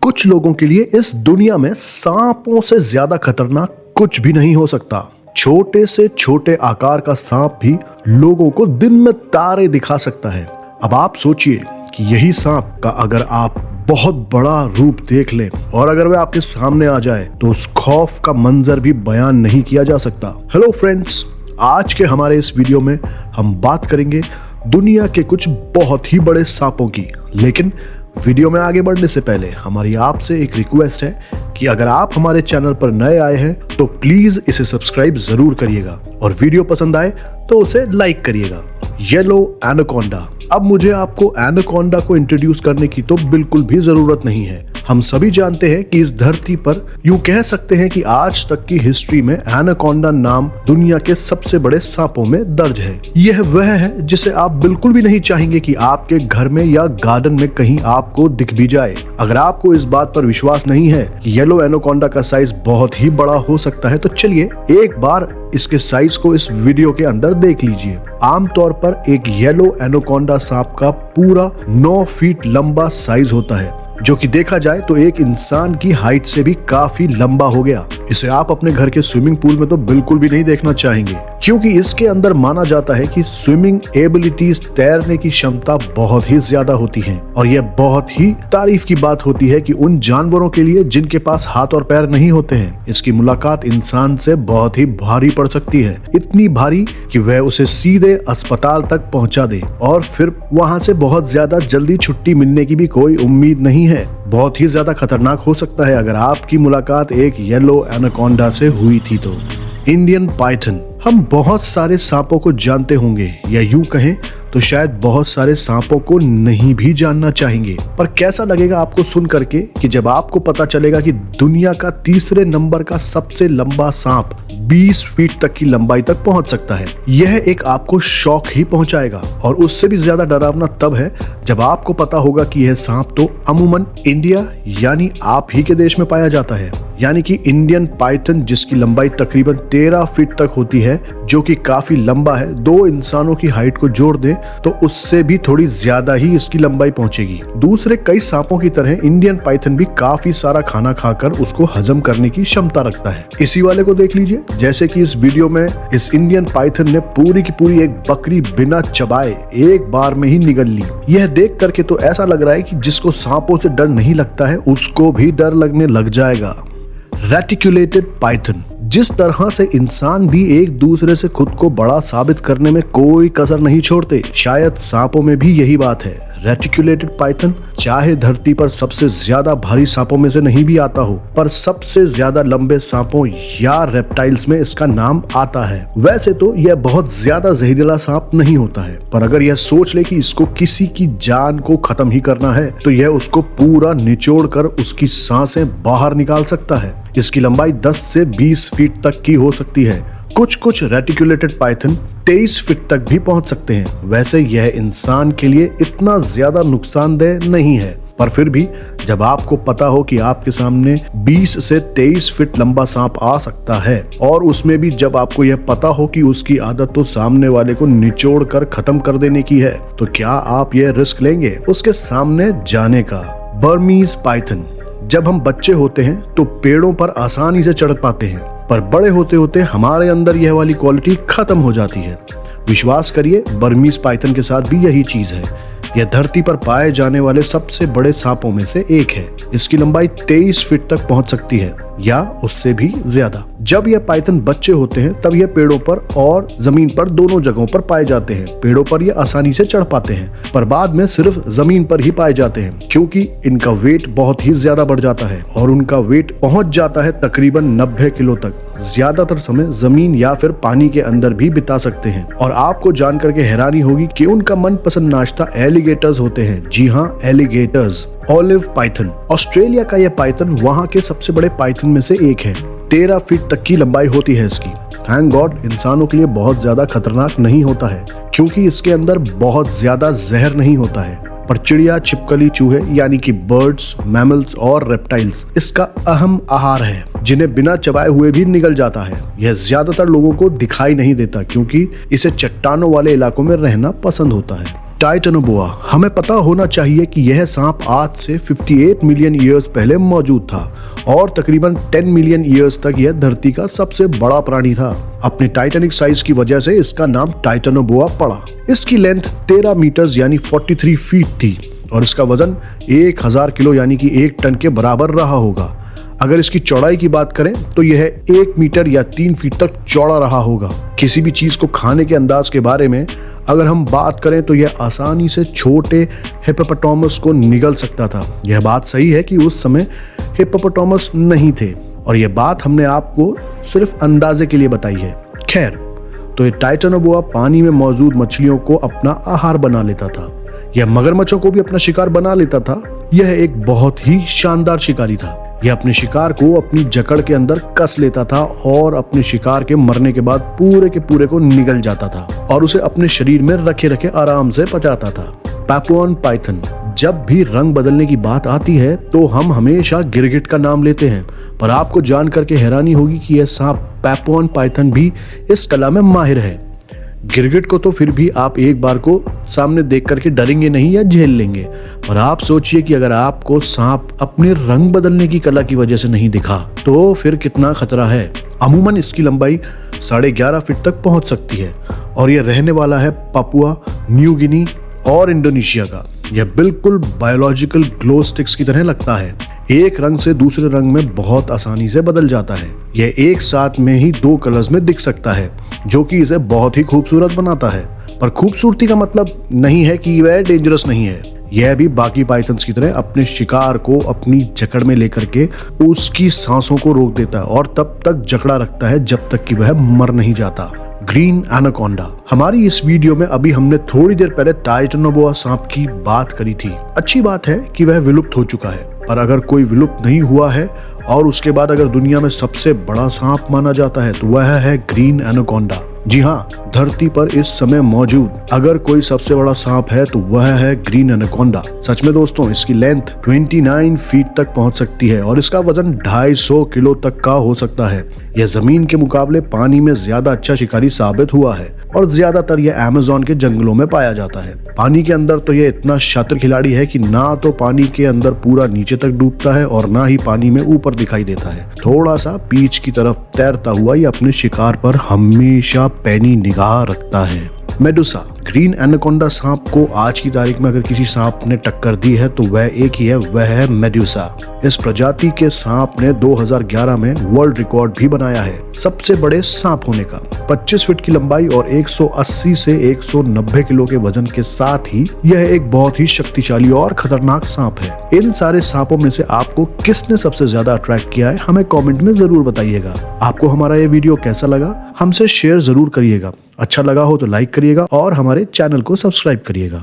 कुछ लोगों के लिए इस दुनिया में सांपों से ज्यादा खतरनाक कुछ भी नहीं हो सकता। छोटे से छोटे आकार का सांप भी लोगों को दिन में तारे दिखा सकता है। अब आप सोचिए कि यही सांप का अगर आप बहुत बड़ा रूप देख लें और अगर वह आपके सामने आ जाए तो उस खौफ का मंजर भी बयान नहीं किया जा सकता। हेलो फ्रेंड्स, आज के हमारे इस वीडियो में हम बात करेंगे दुनिया के कुछ बहुत ही बड़े सांपों की। लेकिन वीडियो में आगे बढ़ने से पहले हमारी आपसे एक रिक्वेस्ट है कि अगर आप हमारे चैनल पर नए आए हैं तो प्लीज इसे सब्सक्राइब जरूर करिएगा और वीडियो पसंद आए तो उसे लाइक करिएगा। Yellow anaconda. अब मुझे आपको एनाकोंडा को इंट्रोड्यूस करने की तो बिल्कुल भी जरूरत नहीं है। हम सभी जानते हैं कि इस धरती पर यूं कह सकते हैं कि आज तक की हिस्ट्री में एनाकोंडा नाम दुनिया के सबसे बड़े सांपों में दर्ज है। यह वह है जिसे आप बिल्कुल भी नहीं चाहेंगे कि आपके घर में या गार्डन में कहीं आपको दिख भी जाए। अगर आपको इस बात पर विश्वास नहीं है कि येलो एनाकोंडा का साइज बहुत ही बड़ा हो सकता है तो चलिए एक बार इसके साइज को इस वीडियो के अंदर देख लीजिए। आमतौर पर एक येलो एनाकोंडा सांप का पूरा 9 फीट लंबा साइज होता है, जो कि देखा जाए तो एक इंसान की हाइट से भी काफी लंबा हो गया। इसे आप अपने घर के स्विमिंग पूल में तो बिल्कुल भी नहीं देखना चाहेंगे, क्योंकि इसके अंदर माना जाता है कि स्विमिंग एबिलिटीज, तैरने की क्षमता बहुत ही ज्यादा होती है। और यह बहुत ही तारीफ की बात होती है कि उन जानवरों के लिए जिनके पास हाथ और पैर नहीं होते हैं, इसकी मुलाकात इंसान से बहुत ही भारी पड़ सकती है। इतनी भारी कि वह उसे सीधे अस्पताल तक पहुंचा दे और फिर वहां से बहुत ज्यादा जल्दी छुट्टी मिलने की भी कोई उम्मीद नहीं है। बहुत ही ज्यादा खतरनाक हो सकता है अगर आपकी मुलाकात एक येलो एनाकोंडा से हुई थी तो। Indian Python. हम बहुत सारे सांपों को जानते होंगे, या यूं कहें तो शायद बहुत सारे सांपों को नहीं भी जानना चाहेंगे। पर कैसा लगेगा आपको सुन करके कि जब आपको पता चलेगा कि दुनिया का तीसरे नंबर का सबसे लंबा सांप 20 फीट तक की लंबाई तक पहुंच सकता है। यह एक आपको शौक ही पहुंचाएगा। और उससे भी ज्यादा डरावना तब है जब आपको पता होगा कि यह सांप तो अमूमन इंडिया यानी आप ही के देश में पाया जाता है। यानी कि इंडियन पाइथन, जिसकी लंबाई तकरीबन 13 फीट तक होती है, जो कि काफी लंबा है। 2 इंसानों की हाइट को जोड़ दें तो उससे भी थोड़ी ज्यादा ही इसकी लंबाई पहुंचेगी। दूसरे कई सांपों की तरह इंडियन पाइथन भी काफी सारा खाना खाकर उसको हजम करने की क्षमता रखता है। इसी वाले को देख लीजिए, जैसे कि इस वीडियो में इस इंडियन पाइथन ने पूरी की पूरी एक बकरी बिना चबाए एक बार में ही निगल ली। यह देख करके तो ऐसा लग रहा है कि जिसको सांपों से डर नहीं लगता है उसको भी डर लगने लग जाएगा। Reticulated Python. जिस तरह से इंसान भी एक दूसरे से खुद को बड़ा साबित करने में कोई कसर नहीं छोड़ते, शायद सांपों में भी यही बात है। रेटिकुलेटेड पाइथन चाहे धरती पर सबसे ज्यादा भारी सांपों में से नहीं भी आता हो, पर सबसे ज्यादा लंबे सांपों या रेप्टाइल्स में इसका नाम आता है। वैसे तो यह बहुत ज्यादा जहरीला सांप नहीं होता है, पर अगर यह सोच ले कि इसको किसी की जान को खत्म ही करना है तो यह उसको पूरा निचोड़ कर उसकी सांसें बाहर निकाल सकता है। इसकी लंबाई 10 से 20 फीट तक की हो सकती है। कुछ रेटिकुलेटेड पाइथन 23 फीट तक भी पहुंच सकते हैं। वैसे यह इंसान के लिए इतना ज्यादा नुकसानदेह नहीं है, पर फिर भी जब आपको पता हो कि आपके सामने 20 से 23 फीट लंबा सांप आ सकता है, और उसमें भी जब आपको यह पता हो कि उसकी आदत तो सामने वाले को निचोड़ कर खत्म कर देने की है, तो क्या आप यह रिस्क लेंगे उसके सामने जाने का? Burmese Python. जब हम बच्चे होते हैं तो पेड़ों पर आसानी से चढ़ पाते हैं, पर बड़े होते होते हमारे अंदर यह वाली क्वालिटी खत्म हो जाती है। विश्वास करिए, बर्मीज पाइथन के साथ भी यही चीज है। यह धरती पर पाए जाने वाले सबसे बड़े सांपों में से एक है। इसकी लंबाई 23 फीट तक पहुंच सकती है या उससे भी ज्यादा। जब यह पाइथन बच्चे होते हैं तब यह पेड़ों पर और जमीन पर दोनों जगहों पर पाए जाते हैं। पेड़ों पर यह आसानी से चढ़ पाते हैं, पर बाद में सिर्फ जमीन पर ही पाए जाते हैं, क्योंकि इनका वेट बहुत ही ज्यादा बढ़ जाता है और उनका वेट पहुंच जाता है तकरीबन 90 किलो तक। ज्यादातर समय जमीन या फिर पानी के अंदर भी बिता सकते हैं। और आपको जानकर के हैरानी होगी कि उनका मनपसंद नाश्ता एलिगेटर्स होते हैं। जी हाँ, एलिगेटर्स। Olive Python. ऑस्ट्रेलिया का यह पाइथन वहाँ के सबसे बड़े पाइथन में से एक है। 13 फीट तक की लंबाई होती है इसकी। थैंक गॉड इंसानों के लिए बहुत ज्यादा खतरनाक नहीं होता है, क्योंकि इसके अंदर बहुत ज्यादा जहर नहीं होता है। पर चिड़िया, छिपकली, चूहे यानी कि बर्ड्स, मैमल्स और रेप्टाइल्स इसका अहम आहार है, जिन्हें बिना चबाए हुए भी निगल जाता है। यह ज्यादातर लोगों को दिखाई नहीं देता, क्योंकि इसे चट्टानों वाले इलाकों में रहना पसंद होता है। टाइटैनोबोआ। हमें पता होना चाहिए कि यह सांप आज से 58 मिलियन ईयर्स पहले मौजूद था और तकरीबन 10 मिलियन ईयर्स तक यह धरती का सबसे बड़ा प्राणी था। अपने टाइटैनिक साइज की वजह से इसका नाम टाइटैनोबोआ पड़ा। इसकी लेंथ 13 मीटर्स यानी 43 फीट थी और इसका वजन 1000 किलो यानी कि 1 टन के बराबर रहा होगा। अगर इसकी चौड़ाई की बात करें तो यह 1 मीटर या 3 फीट तक चौड़ा रहा होगा। किसी भी चीज को खाने के अंदाज के बारे में अगर हम बात करें तो यह आसानी से छोटे हिप्पोपोटामस को निगल सकता था। यह बात सही है कि उस समय हिप्पोपोटामस नहीं थे और यह बात हमने आपको सिर्फ अंदाजे के लिए बताई है। खैर, तो ये टाइटैनोबोआ पानी में मौजूद मछलियों को अपना आहार बना लेता था। यह मगरमच्छों को भी अपना शिकार बना लेता था। यह एक बहुत ही शानदार शिकारी था। यह अपने शिकार को अपनी जकड़ के अंदर कस लेता था और अपने शिकार के मरने के बाद पूरे के पूरे को निगल जाता था और उसे अपने शरीर में रखे रखे आराम से पचाता था। पैपुआन पाइथन। जब भी रंग बदलने की बात आती है तो हम हमेशा गिरगिट का नाम लेते हैं, पर आपको जान करके हैरानी होगी कि यह सांप पैपुआन पाइथन भी इस कला में माहिर है। गिरगिट को तो फिर भी आप एक बार को सामने देख करके डरेंगे नहीं या झेल लेंगे, पर आप सोचिए कि अगर आपको सांप अपने रंग बदलने की कला की वजह से नहीं दिखा तो फिर कितना खतरा है। अमूमन इसकी लंबाई 11.5 फीट तक पहुंच सकती है और यह रहने वाला है पापुआ न्यू गिनी और इंडोनेशिया का। यह बिल्कुल बायोलॉजिकल ग्लो स्टिक्स की तरह लगता है। एक रंग से दूसरे रंग में बहुत आसानी से बदल जाता है। यह एक साथ में ही 2 कलर्स में दिख सकता है, जो कि इसे बहुत ही खूबसूरत बनाता है। पर खूबसूरती का मतलब नहीं है कि वह डेंजरस नहीं है। यह भी बाकी पाइथन्स की तरह अपने शिकार को अपनी जकड़ में लेकर के उसकी सांसों को रोक देता है और तब तक जकड़ा रखता है जब तक कि वह मर नहीं जाता। Green anaconda. हमारी इस वीडियो में अभी हमने थोड़ी देर पहले टाइटैनोबोआ सांप की बात करी थी। अच्छी बात है कि वह विलुप्त हो चुका है, पर अगर कोई विलुप्त नहीं हुआ है और उसके बाद अगर दुनिया में सबसे बड़ा सांप माना जाता है तो वह है ग्रीन एनाकोंडा। जी हाँ, धरती पर इस समय मौजूद अगर कोई सबसे बड़ा सांप है तो वह है ग्रीन एनाकोंडा। सच में दोस्तों, इसकी लेंथ 29 फीट तक पहुंच सकती है और इसका वजन 250 किलो तक का हो सकता है। यह जमीन के मुकाबले पानी में ज्यादा अच्छा शिकारी साबित हुआ है और ज्यादातर यह अमेज़न के जंगलों में पाया जाता है। पानी के अंदर तो यह इतना शातिर खिलाड़ी है कि ना तो पानी के अंदर पूरा नीचे तक डूबता है और ना ही पानी में ऊपर दिखाई देता है। थोड़ा सा बीच की तरफ तैरता हुआ यह अपने शिकार पर हमेशा पैनी निगाह रखता है। मेडुसा। ग्रीन एनाकोंडा सांप को आज की तारीख में अगर किसी सांप ने टक्कर दी है तो वह एक ही है, वह है मेडुसा। इस प्रजाति के सांप ने 2011 में वर्ल्ड रिकॉर्ड भी बनाया है सबसे बड़े सांप होने का। 25 फीट की लंबाई और 180 से 190 किलो के वजन के साथ ही यह एक बहुत ही शक्तिशाली और खतरनाक सांप है। इन सारे सांपों में से आपको किसने सबसे ज्यादा अट्रैक्ट किया है, हमें कमेंट में जरूर बताइएगा। आपको हमारा ये वीडियो कैसा लगा हमसे शेयर जरूर करिएगा। अच्छा लगा हो तो लाइक करिएगा और हमारे चैनल को सब्सक्राइब करिएगा।